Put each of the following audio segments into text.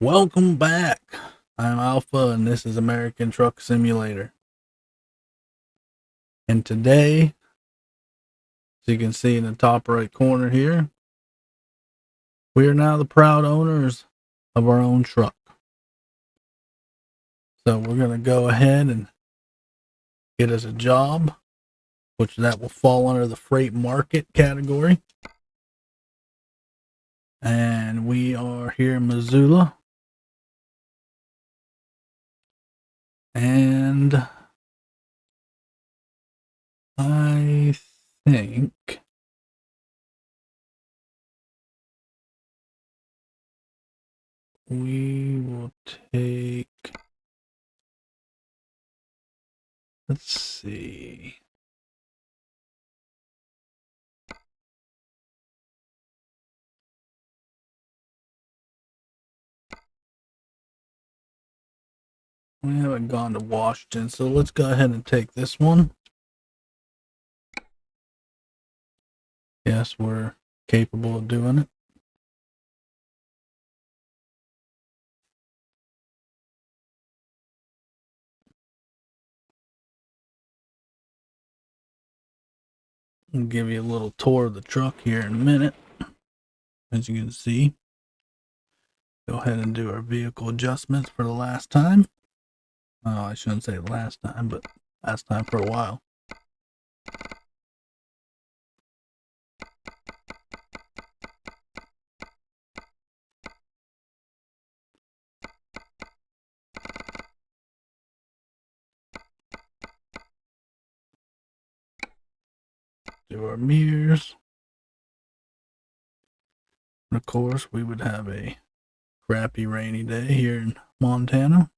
Welcome back. I'm Alpha and this is American Truck Simulator. And today, as you can see in the top right corner here, we are now the proud owners of our own truck. So we're going to go ahead and get us a job, which that will fall under the freight market category. And we are here in Missoula. And I think we will take, let's see. We haven't gone to Washington, so let's go ahead and take this one. Yes, we're capable of doing it. I'll give you a little tour of the truck here in a minute. As you can see, go ahead and do our vehicle adjustments for the last time. Oh, I shouldn't say last time, but last time for a while. Do our mirrors. And of course, we would have a crappy rainy day here in Montana.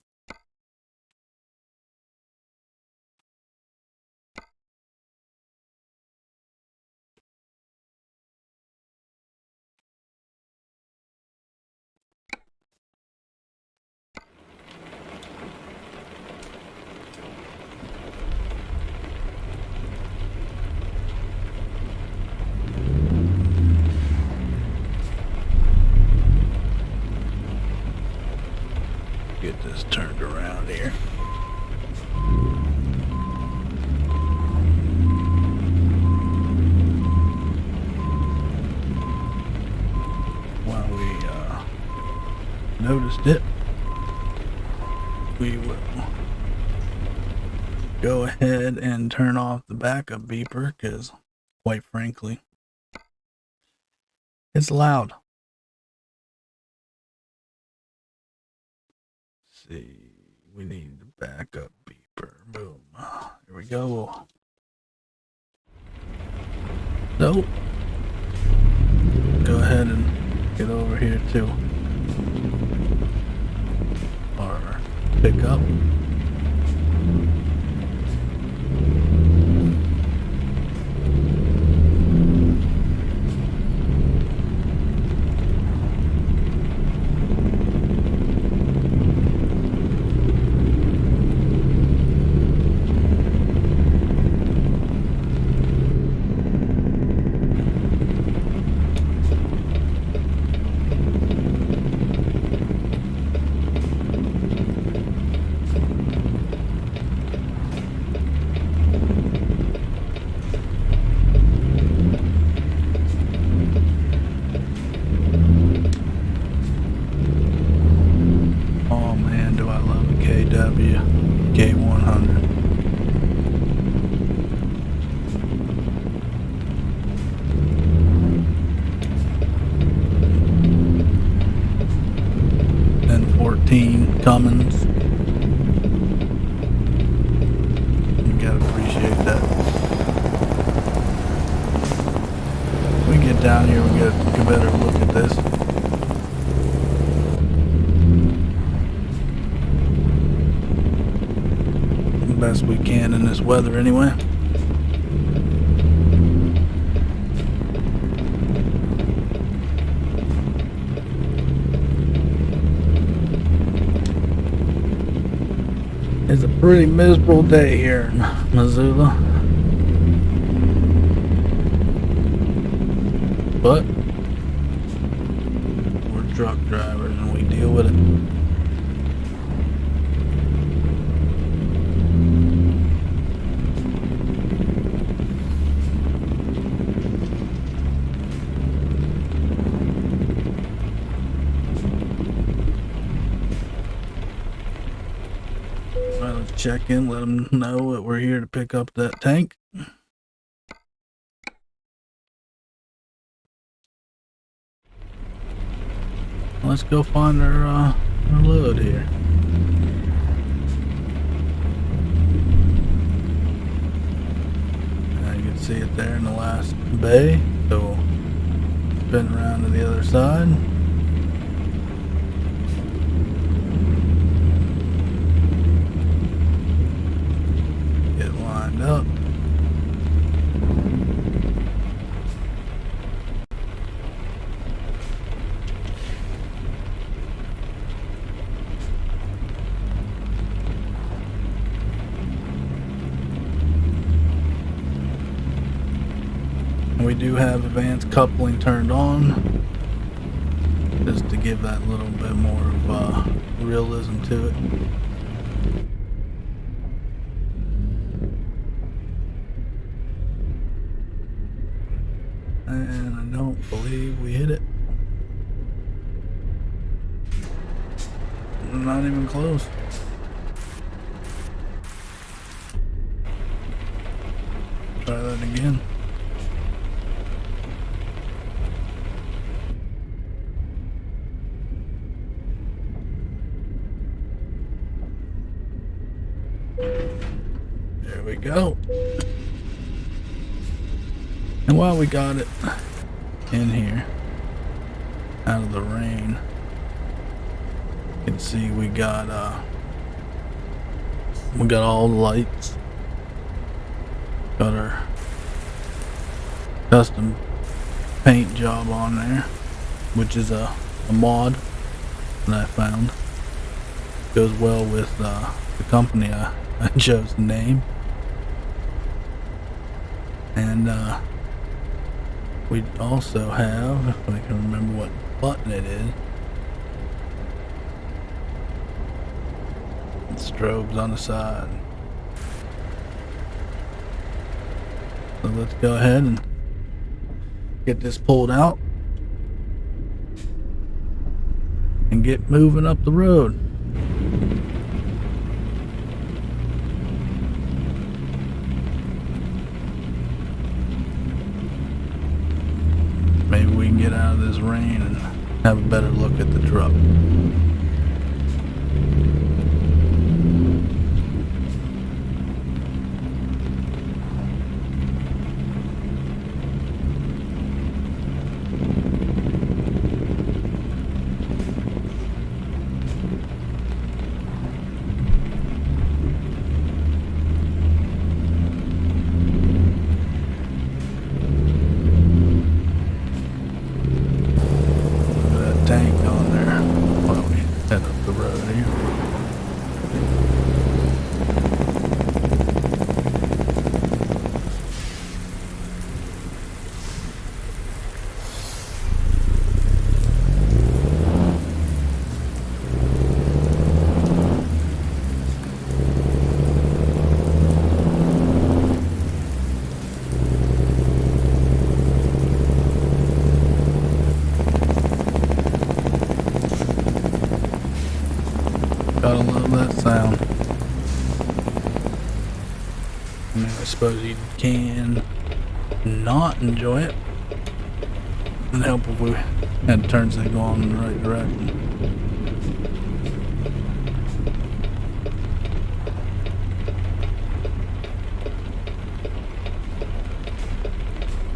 Get this turned around here. While we noticed it, we will go ahead and turn off the backup beeper because, quite frankly, it's loud. See, we need the backup beeper. Boom. Here we go. So, go ahead and get over here to our pickup. K100. Then 14 Cummins. You gotta appreciate that. When we get down here, we gotta take a better look at this. Best we can in this weather anyway. It's a pretty miserable day here in Missoula, but we're truck drivers and we deal deal with it. Well, let's check in, let them know that we're here to pick up that tank. Let's go find our load here. You can see it there in the last bay, so we'll spin around to the other side. Get lined up. We do have advanced coupling turned on, just to give that little bit more of realism to it. And I don't believe we hit it. Not even close. Try that again. There we go. And while we got it in here, out of the rain, you can see we got all the lights. Got our custom paint job on there, which is a mod that I found. Goes well with the company I chose to name. And we also have, if I can remember what button it is, strobes on the side. So let's go ahead and get this pulled out and get moving up the road. Maybe we can get out of this rain and have a better look at the truck. Tank on there while we head up the road here. Gotta love that sound. I mean, I suppose you can not enjoy it. It'd help if we had turns that go on in the right direction.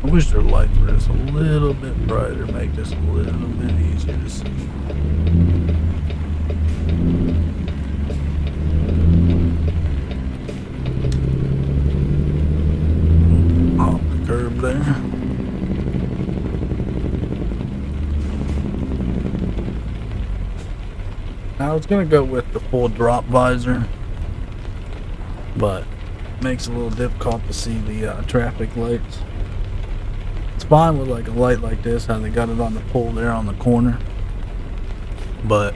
I wish their lights were just a little bit brighter, make this a little bit easier to see. Off the curb there. I was gonna go with the full drop visor, but it makes it a little difficult to see the traffic lights. It's fine with like a light like this, how they got it on the pole there on the corner, but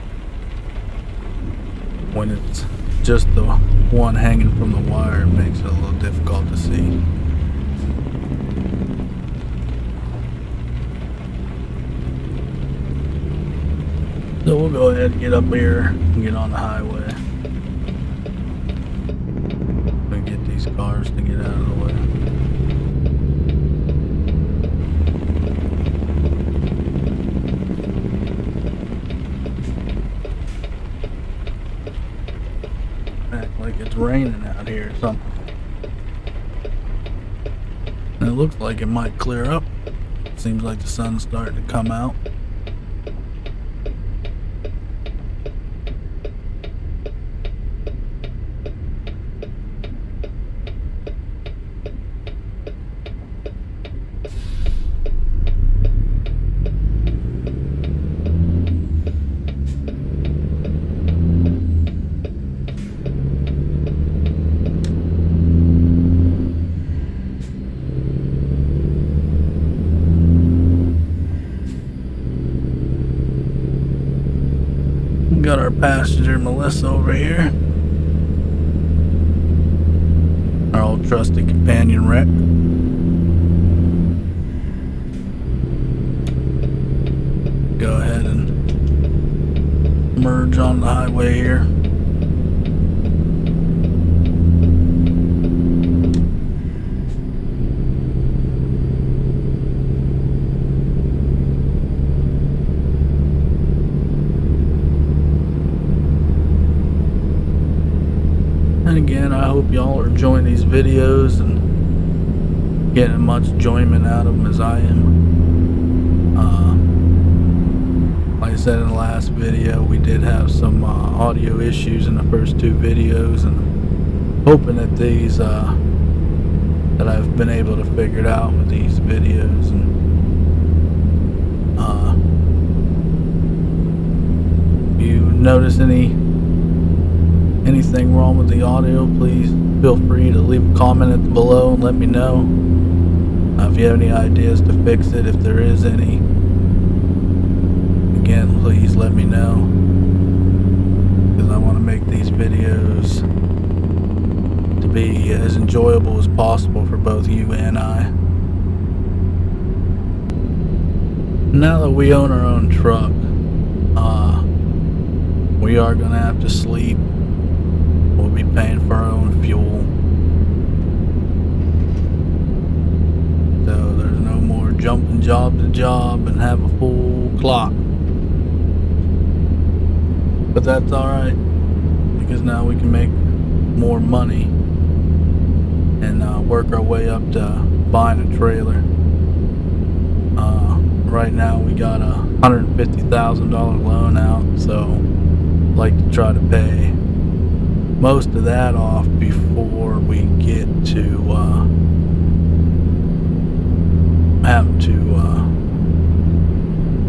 when it's just the one hanging from the wire, it makes it a little difficult to see. So we'll go ahead and get up here and get on the highway. And get these cars to get out of the way. Act like it's raining out here or something. And it looks like it might clear up. Seems like the sun's starting to come out. Got our passenger Melissa over here. Our old trusty companion wreck. Go ahead and merge on the highway here. And again, I hope y'all are enjoying these videos and getting as much enjoyment out of them as I am. Like I said in the last video, we did have some audio issues in the first two videos, and hoping that these that I've been able to figure it out with these videos. And if you notice anything wrong with the audio, please feel free to leave a comment below and let me know. If you have any ideas to fix it, if there is any, again, please let me know, because I want to make these videos to be as enjoyable as possible for both you and I. Now that we own our own truck, we are going to have to sleep. We'll be paying for our own fuel. So there's no more jumping job to job and have a full clock. But that's alright, because now we can make more money and work our way up to buying a trailer. Right now we got a $150,000 loan out, so I'd like to try to pay most of that off before we get to having to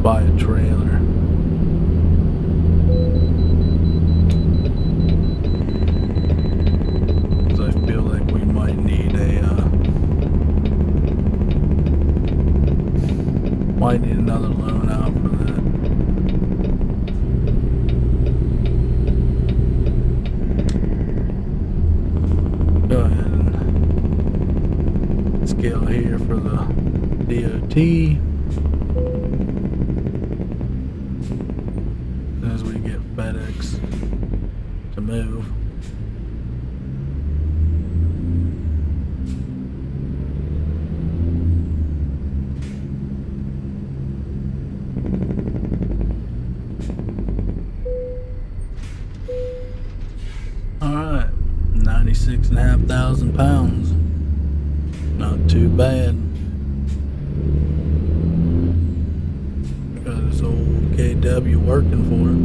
buy a trailer. Because I feel like we might need another loan out for that. Go ahead and scale here for the DOT. As we get FedEx to move. Alright, 96,500 pounds. Not too bad. Got this old KW working for it.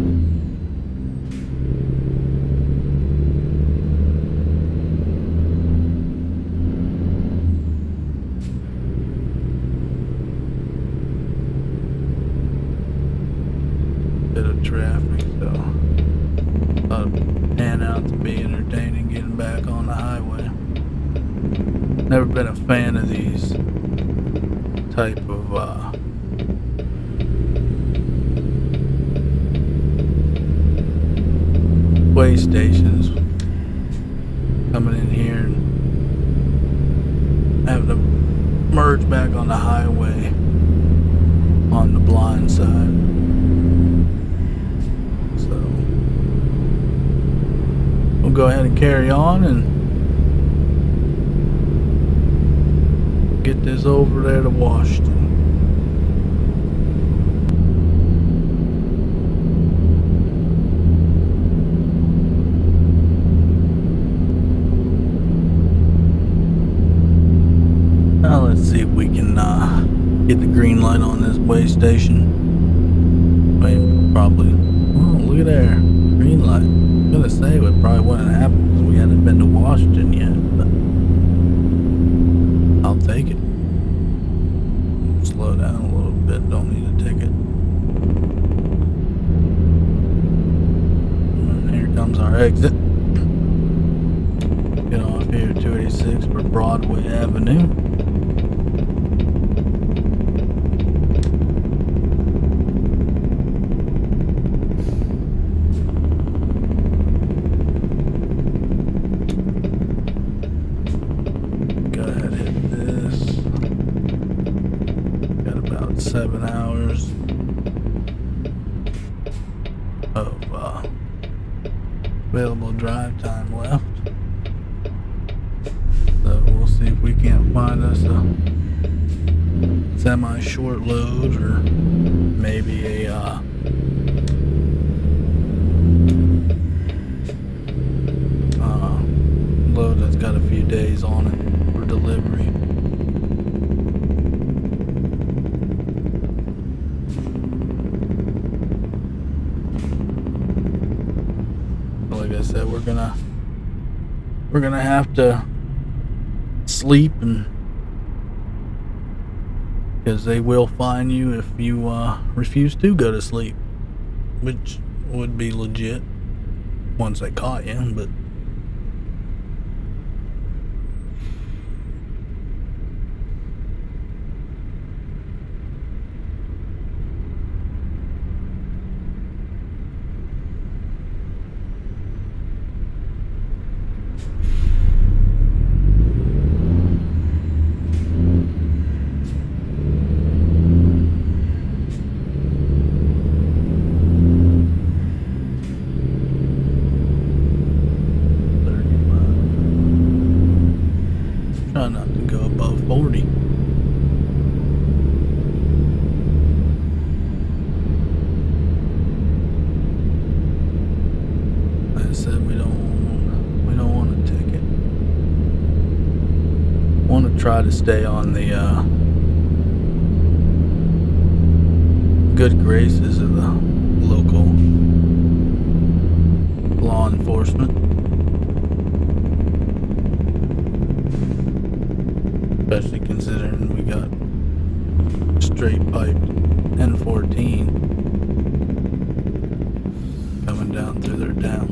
Bit of traffic, so thought it'd pan out to be entertaining getting back on the highway. Never been a fan of these type of way stations coming in here and having to merge back on the highway on the blind side. So we'll go ahead and carry on and get this over there to Washington. Now let's see if we can get the green light on this way station. I mean, probably. Oh, look at there, green light. I'm gonna say it probably wouldn't happen because we hadn't been to Washington yet, but I'll take it. Slow down a little bit, don't need a ticket. And here comes our exit. Get off here, 286 for Broadway Avenue. Go ahead, hit this. Got about 7 hours of available drive time left. So we'll see if we can't find us a semi-short load or maybe a load that's got a few days on it for delivery. Like I said, we're gonna have to sleep, and because they will fine you if you refuse to go to sleep, which would be legit once they caught you. But try not to go above 40. Like I said, we don't want a ticket. Want to try to stay on the good graces of the local law enforcement. Especially considering we got straight piped N14 coming down through their town.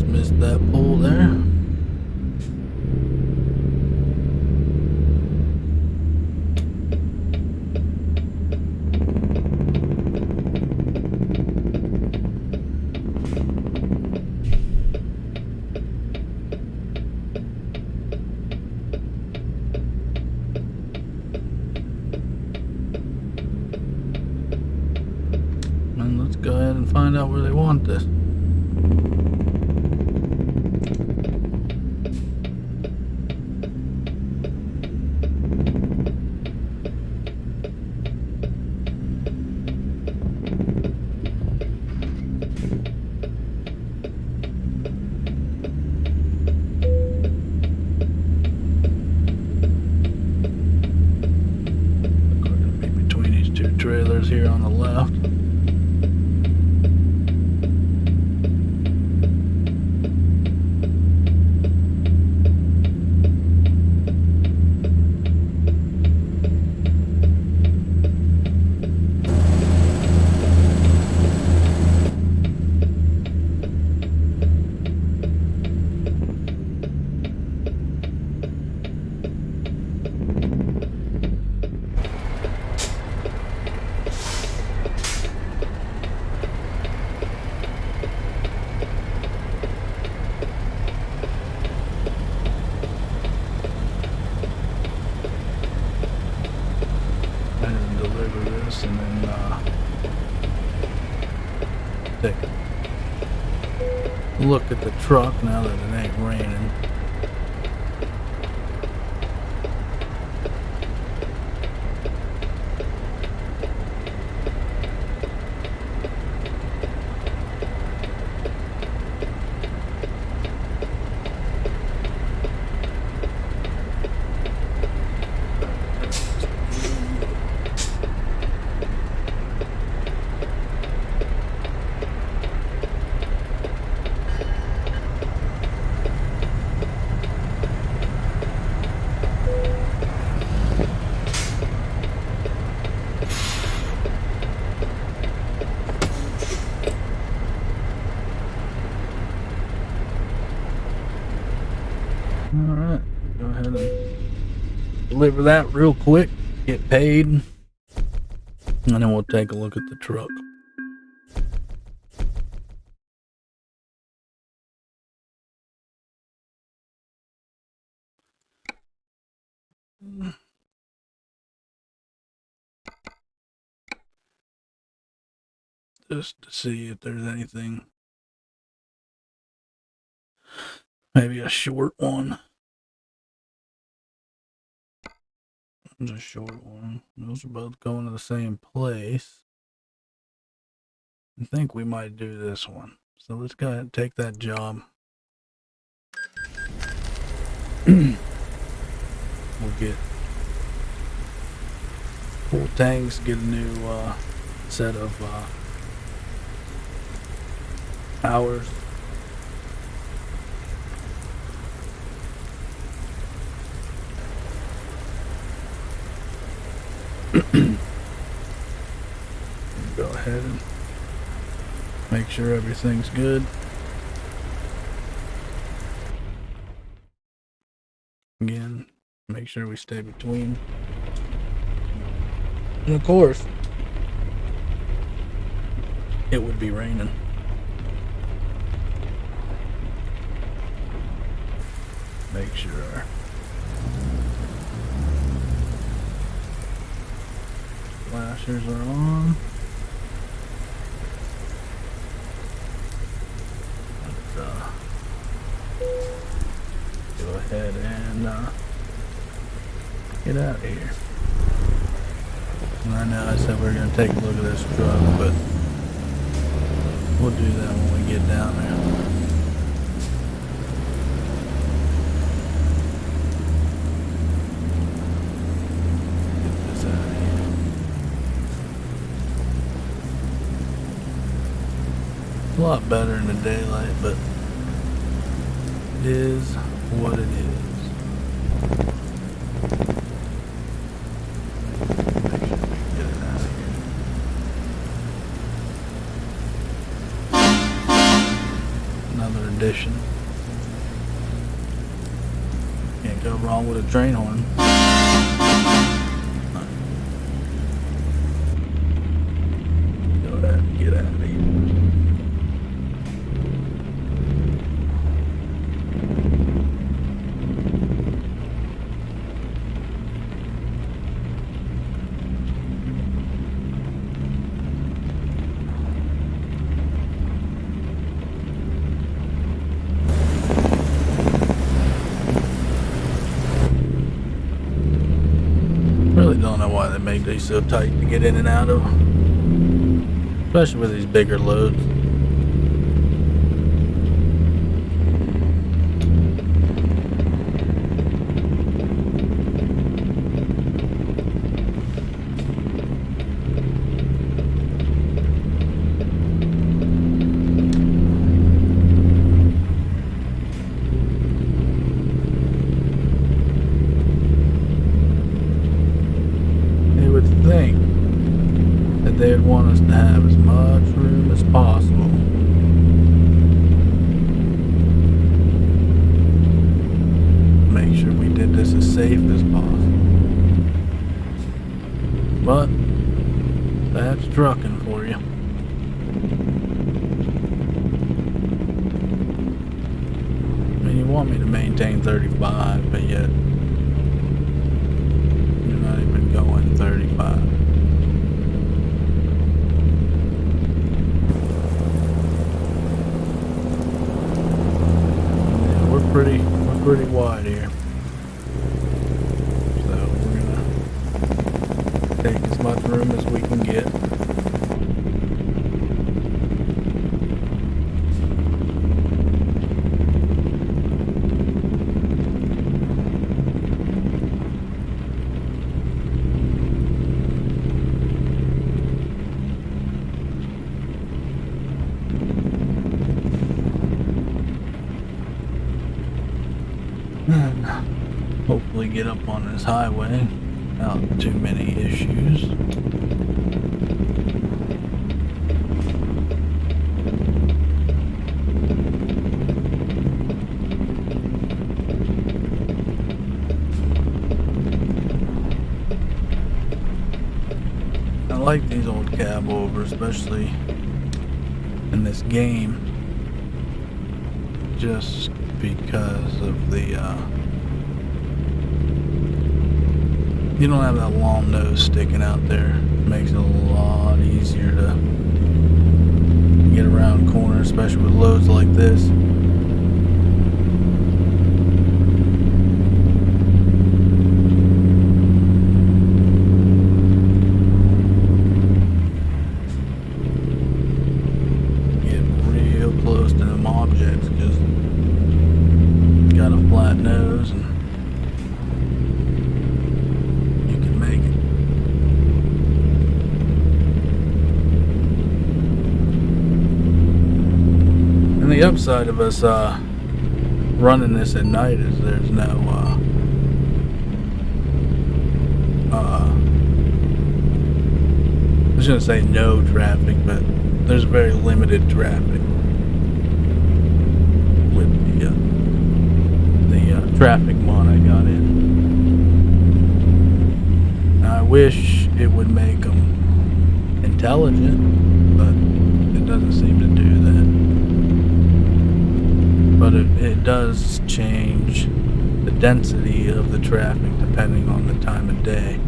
Missed that pole there. And let's go ahead and find out where they want this. Trailers here on the left. look at the truck now that it ain't raining. Alright, go ahead and deliver that real quick, get paid, and then we'll take a look at the truck. Just to see if there's anything, maybe a short one. There's a short one. Those are both going to the same place. I think we might do this one. So let's go ahead and take that job. We'll get full tanks, get a new set of hours. Go ahead and make sure everything's good. Again, make sure we stay between. And of course, it would be raining. Make sure our flashers are on. Let's go ahead and get out of here. And I know I said we were going to take a look at this truck, but we'll do that when we get down there. A lot better in the daylight, but it is what it is. Make sure we get it out of here. Another addition. Can't go wrong with a train horn. Go ahead and get out of here. Really don't know why they make these so tight to get in and out of, especially with these bigger loads. Think that they'd want us to have as much room as possible. Make sure we did this as safe as possible. But that's trucking for you. I mean, you want me to maintain 35, but yet not even going 35. we're pretty wide here. So we're gonna take as much room as we can get. And hopefully get up on this highway without too many issues. I like these old cab over, especially in this game, just because of the you don't have that long nose sticking out there. It makes it a lot easier to get around corners, especially with loads like this. Get real close to them objects because got a flat nose and you can make it. And the upside of us running this at night is there's no I was gonna say no traffic, but there's very limited traffic with the traffic mod I got in. I wish it would make them intelligent, but it doesn't seem to do that. But it does change the density of the traffic depending on the time of day.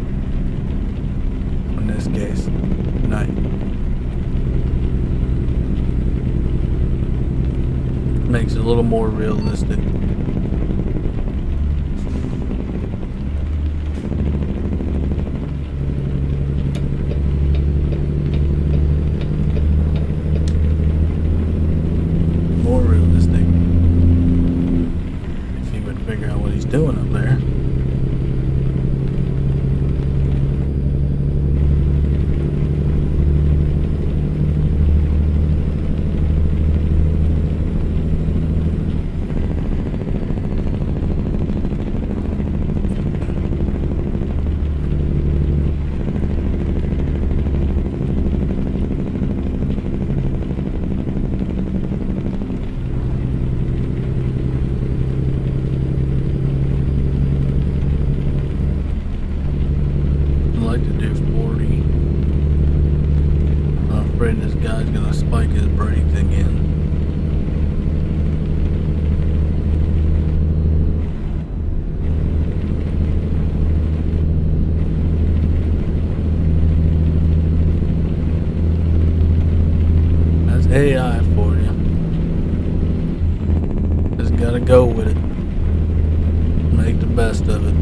In this case, night. Makes it a little more realistic. More realistic. If he would figure out what he's doing up there. This guy's gonna spike his brakes again. That's AI for you. Just gotta go with it. Make the best of it.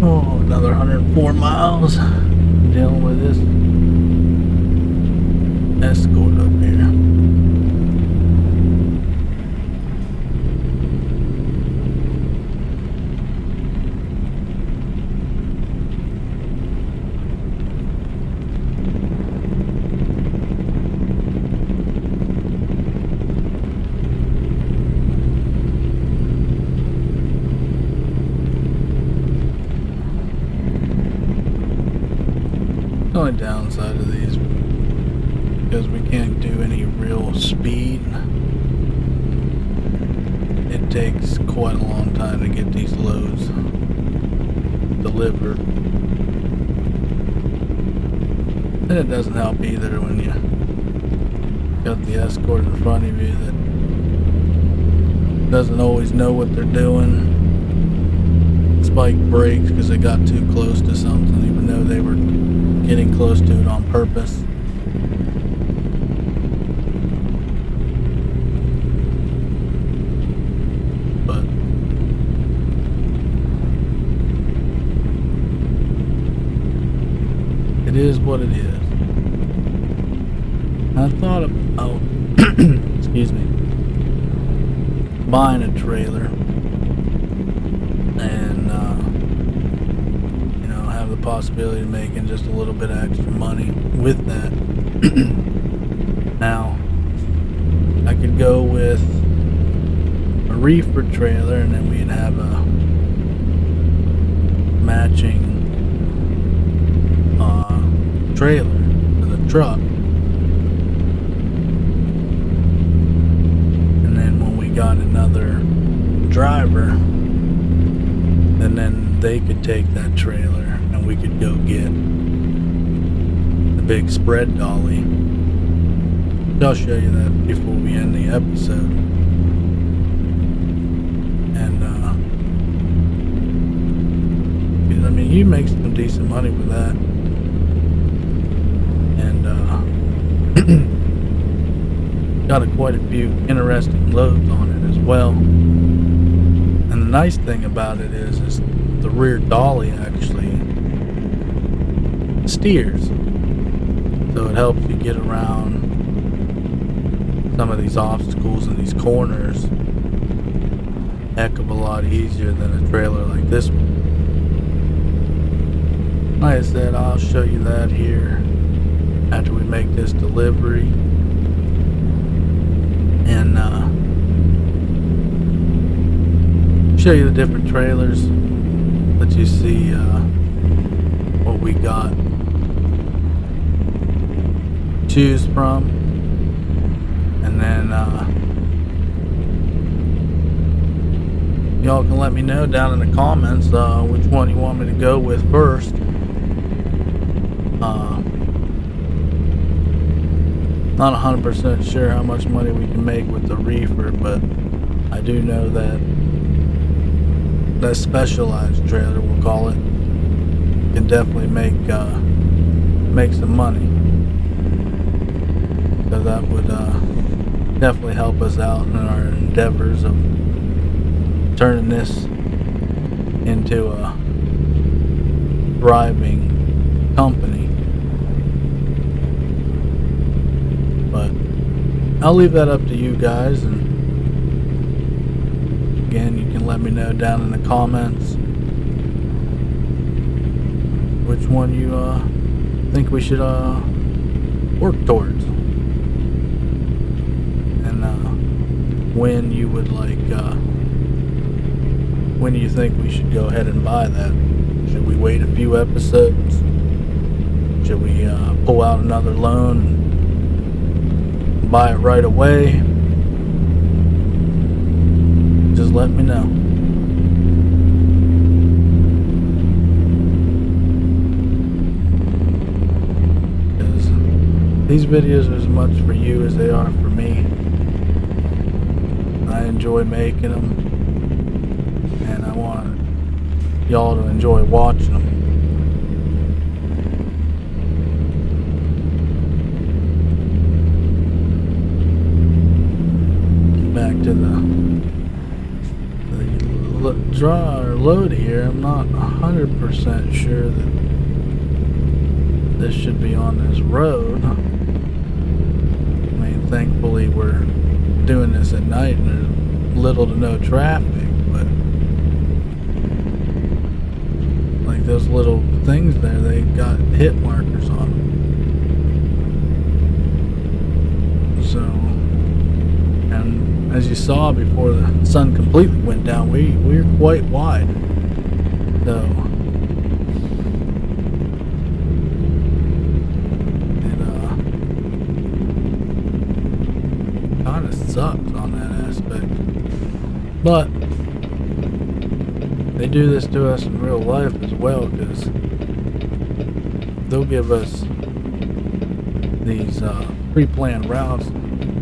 Oh, another 104 miles dealing with this Escort up here. The only downside of these, because we can't do any real speed, it takes quite a long time to get these loads delivered. And it doesn't help either when you got the escort in front of you that doesn't always know what they're doing. Spike brakes because they got too close to something, even though they were getting close to it on purpose. But it is what it is. I thought about excuse me, buying a trailer and have the possibility of making just a little bit of extra money with that. Now I could go with a reefer trailer and then we'd have a matching trailer to the truck. And then when we got another driver, and then they could take that trailer and we could go get the big spread dolly. I'll show you that before we end the episode. And I mean, you make some decent money with that. And got quite a few interesting loads on it as well. And the nice thing about it is the rear dolly actually steers, so it helps you get around some of these obstacles and these corners heck of a lot easier than a trailer like this one. Like I said, I'll show you that here after we make this delivery, and show you the different trailers, let you see what we got to choose from, and then y'all can let me know down in the comments which one you want me to go with first. Not 100% sure how much money we can make with the reefer, but I do know that specialized trailer, we'll call it, can definitely make some money. So that would definitely help us out in our endeavors of turning this into a thriving company. But I'll leave that up to you guys, and again, you can let me know down in the comments which one you think we should work towards, and when you would like, when do you think we should go ahead and buy that? Should we wait a few episodes? Should we pull out another loan and buy it right away? Just let me know. Because these videos are as much for you as they are for me. I enjoy making them, and I want y'all to enjoy watching them. Back to the draw or load here. I'm not 100% sure that this should be on this road. I mean, thankfully we're doing this at night and there's little to no traffic, but like those little things there, they got hit markers on them. So, and as you saw before the sun completely went down, we're quite wide. So But they do this to us in real life as well, because they'll give us these pre-planned routes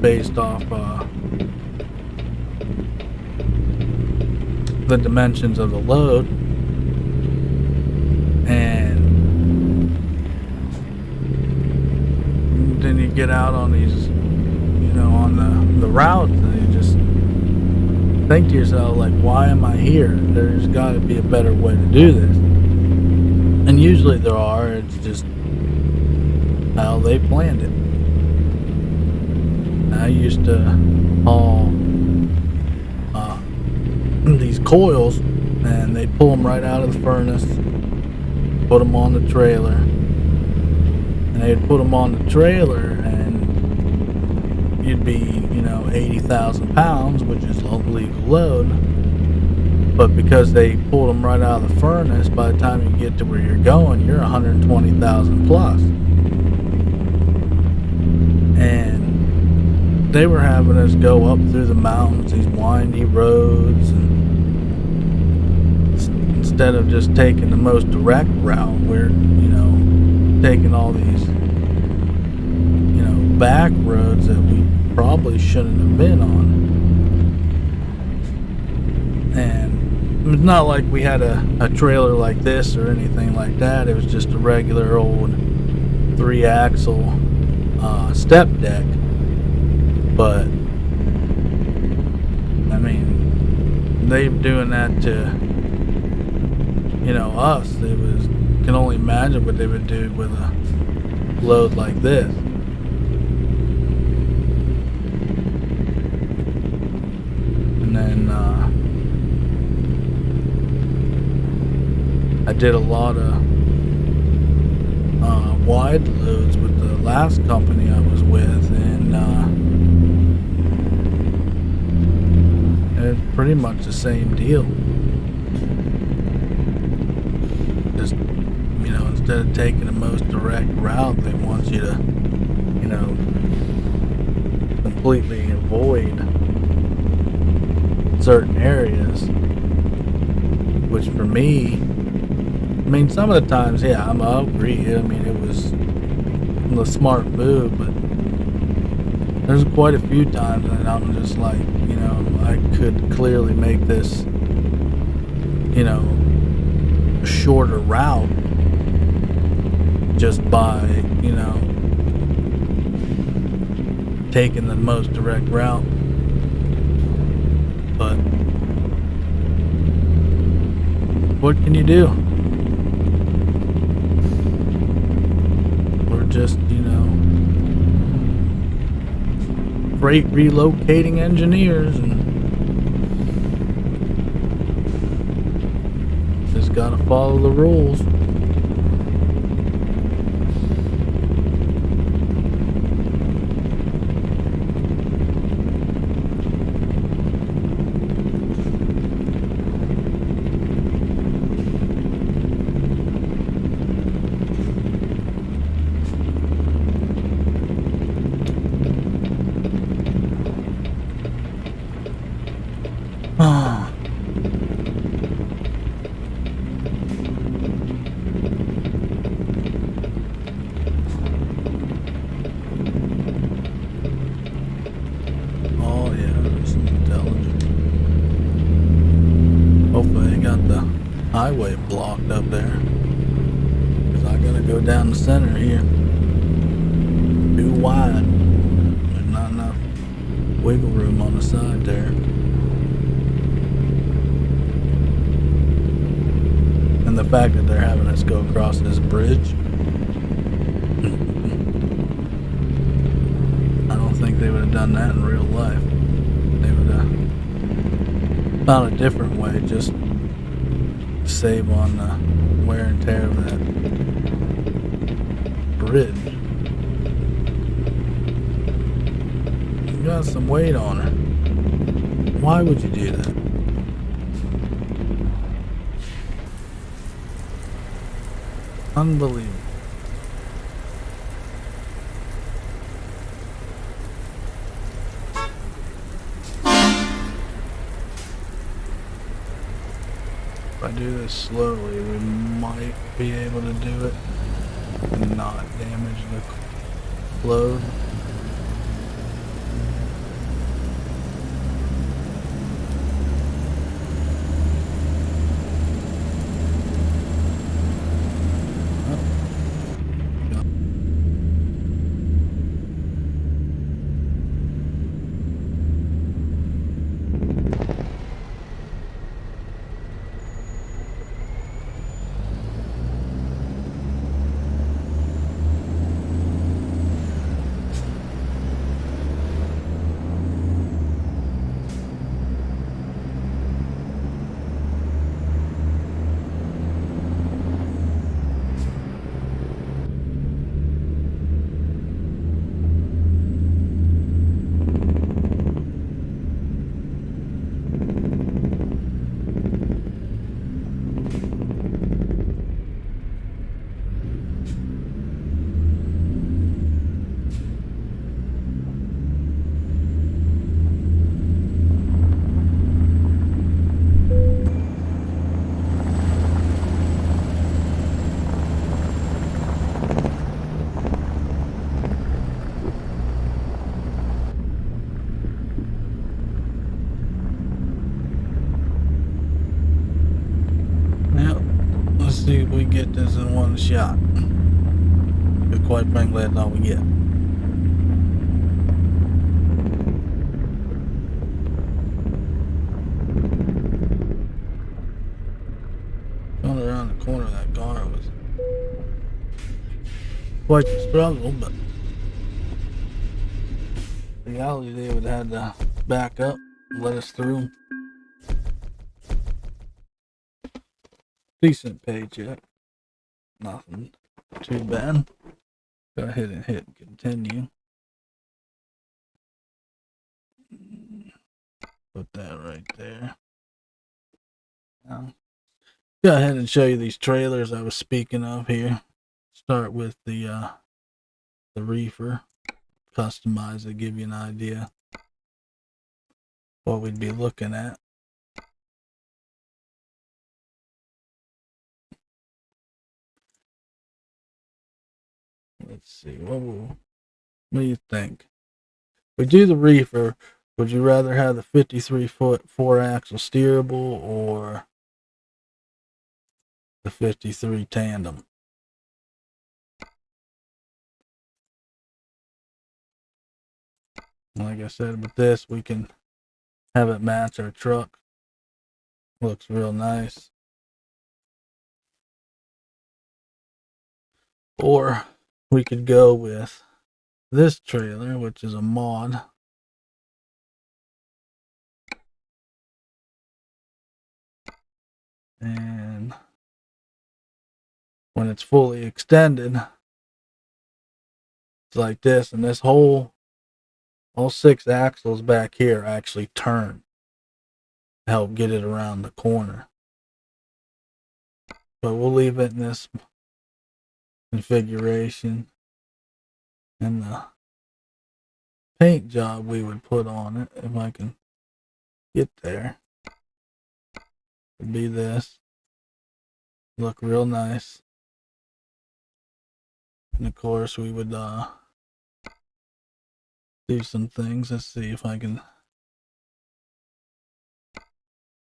based off the dimensions of the load, and then you get out on these, on the routes, and you just think to yourself, like, why am I here? There's got to be a better way to do this. And usually there are. It's just how they planned it. I used to haul these coils, and they'd pull them right out of the furnace, put them on the trailer, and they'd put them on the trailer, and you'd be 80,000 pounds, which is a legal load. But because they pulled them right out of the furnace, by the time you get to where you're going, you're 120,000 plus. And they were having us go up through the mountains, these windy roads, and instead of just taking the most direct route, we're taking all these back roads that we probably shouldn't have been on. And it's not like we had a trailer like this or anything like that. It was just a regular old 3-axle step deck. But I mean, they doing that to us. It was, can only imagine what they would do with a load like this. And then I did a lot of wide loads with the last company I was with, and it's pretty much the same deal. Just instead of taking the most direct route, they want you to completely avoid certain areas, which for me, I mean, some of the times, yeah, I'll agree. I mean, it was a smart move, but there's quite a few times that I'm just like, I could clearly make this, a shorter route just by, taking the most direct route. But what can you do? We're just, freight relocating engineers, and just gotta follow the rules. Highway blocked up there, because I gotta go down the center here. Too wide. There's not enough wiggle room on the side there. And the fact that they're having us go across this bridge, I don't think they would have done that in real life. They would have found a different way, just save on the wear and tear of that bridge. You got some weight on her. Why would you do that? Unbelievable. I do this slowly, we might be able to do it and not damage the load. Now, let's see if we get this in one shot. But quite frankly, that's all we get. Going around the corner of that car was quite the struggle, but in reality they would have had to back up and let us through. Decent paycheck. Nothing too bad. Go ahead and hit continue. Put that right there. Now, go ahead and show you these trailers I was speaking of here. Start with the reefer. Customize it, give you an idea what we'd be looking at. Let's see, what do you think? We do the reefer. Would you rather have the 53-foot 4-axle steerable or the 53 tandem? Like I said, with this, we can have it match our truck. Looks real nice. Or we could go with this trailer, which is a mod. And when it's fully extended, it's like this, and this whole all 6 axles back here actually turn to help get it around the corner. But we'll leave it in this configuration, and the paint job we would put on it, if I can get there, would be this. Look real nice. And of course we would do some things. Let's see if I can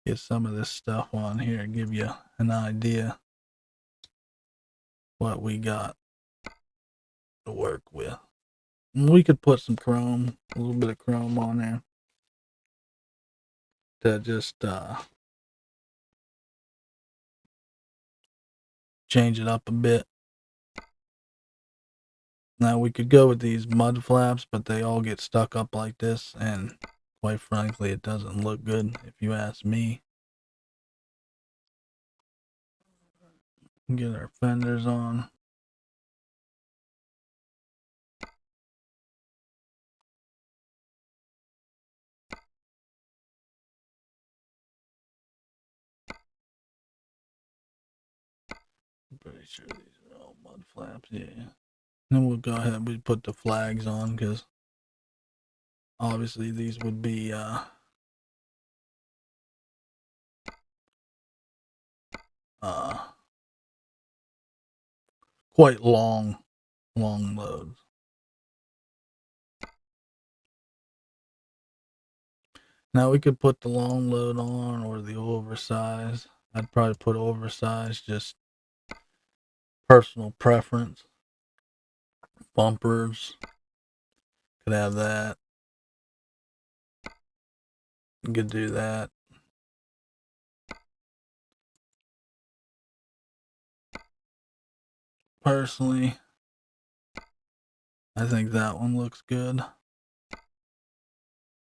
get some of this stuff on here and give you an idea what we got to work with. And we could put some chrome, a little bit of chrome on there to just change it up a bit. Now we could go with these mud flaps, but they all get stuck up like this, and quite frankly it doesn't look good if you ask me. Get our fenders on. I'm pretty sure these are all mud flaps, yeah. Then we'll go ahead and put the flags on, because obviously these would be quite long loads. Now we could put the long load on or the oversized. I'd probably put oversized, just personal preference. Bumpers, could have that. You could do that. Personally, I think that one looks good.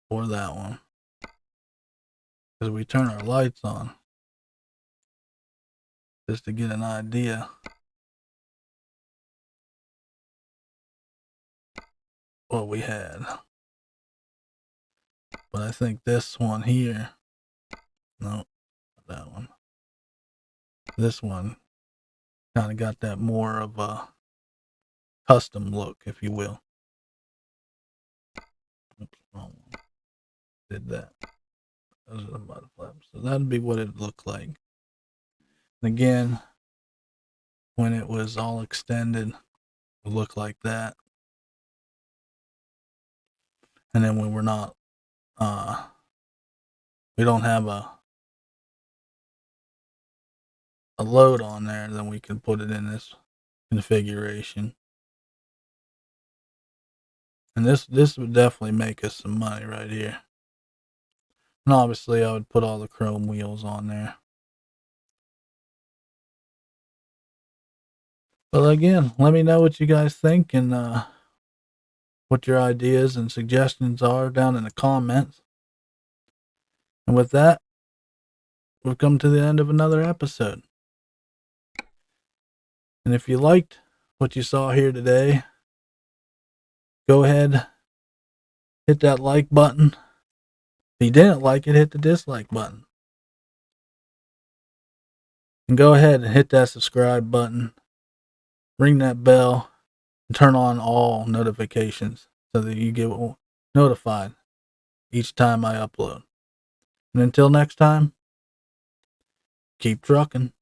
Or that one. Because we turn our lights on. Just to get an idea what we had. But I think this one here, no, not that one. This one kind of got that more of a custom look, if you will. Oops, wrong one. Did that. Those are the mud flaps. So that'd be what it looked like. And again, when it was all extended, it would look like that. And then when we're not, we don't have a load on there, then we can put it in this configuration. And this would definitely make us some money right here. And obviously I would put all the chrome wheels on there. But again, let me know what you guys think and what your ideas and suggestions are down in the comments. And with that, we've come to the end of another episode. And if you liked what you saw here today, go ahead, hit that like button. If you didn't like it, hit the dislike button. And go ahead and hit that subscribe button. Ring that bell and turn on all notifications so that you get notified each time I upload. And until next time, keep trucking.